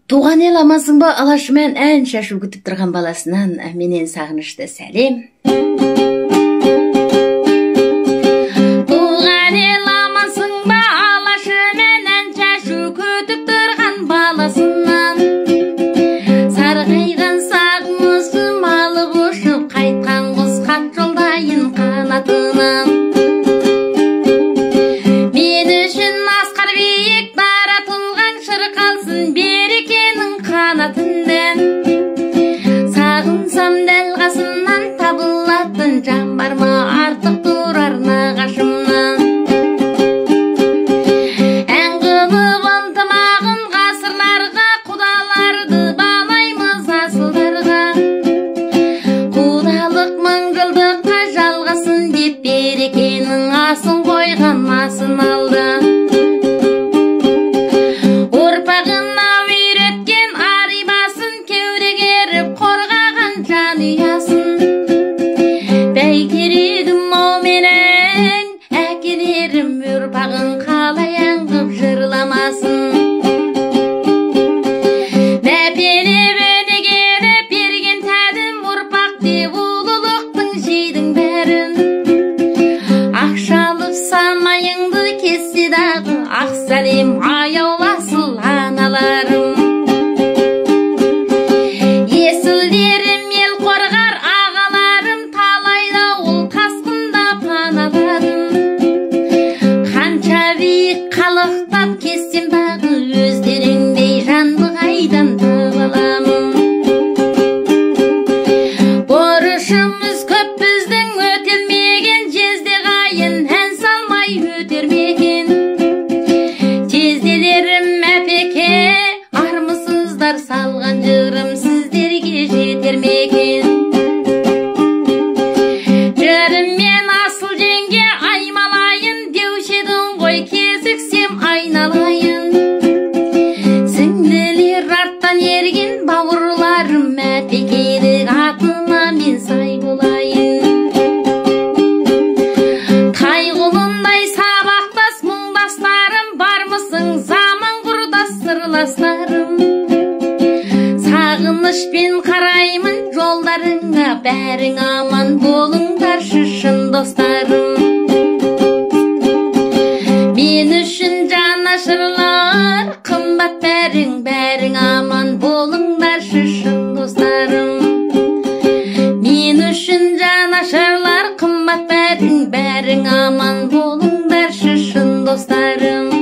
Туған ел амансың ба, алашымен ән шашу күтіп тұрған баласынан менен сағынышты сәлем. Туған ел амансың ба, алашымен ән шашу күтіп тұрған баласынан. Сарғайған сағынышым алып ұшып, қайтқан құс хат жолдайын қанатынан. Мен үшін асқар биік баратылған шырқалсын берекенің қанатынан. Сағынсам дәл қасымнан табылатын жан бар ма, артық тұрар нағашымнан. Ән қылып ынтымағын ғасырларға, құдаларды балаймыз асылдарға. Құдалық мың жылдыққа жалғасын деп берекенің асын қойған асын алды. Ұрпағына үйреткен арибасын кеудегеріп қорғаған жан ұясын. Бәйтерегім ау менің, әкелерім ұрпағын қалай аңғып жырламасын. Мәпелеп өнегелеп берген тәдім ұрпақ деп ұлылықтың жейдің бәрін. Ақшалып самайыңды кессе дағы, ақ сәлем аяуласыл аналарым. Есілдерім ел қорғар ағаларым, талайда ол тасқында паналадым. Қанша биік қалықтап кессем дағы, өздеріңдей жанды қайдан таба аламын. Борышымыз көп біздің, өтелмеген жезде қайын, ән салмай өтермеген. Жезделерім әпеке, армысыздар, салған жырым сіздерге жетер мекен. Жырыммен асыл жеңге аймалайын, деуші едің ғой кезіксем айналайын. Сіңділер арттан ерген бауырларым, әпекелік атына мен сай болайын. Тайғұлындай сабақтас мұңдастарым, бармысың заман құрдас сырластарым. Сағынышпен қараймын жолдарыңа, бәрің аман болыңдар шын достарым. Мен үшін жанашырлар қымбат, бәрің аман болыңдар шын достарым. Мен үшін жанашырлар қымбат, бәрің аман болыңдар шын достарым.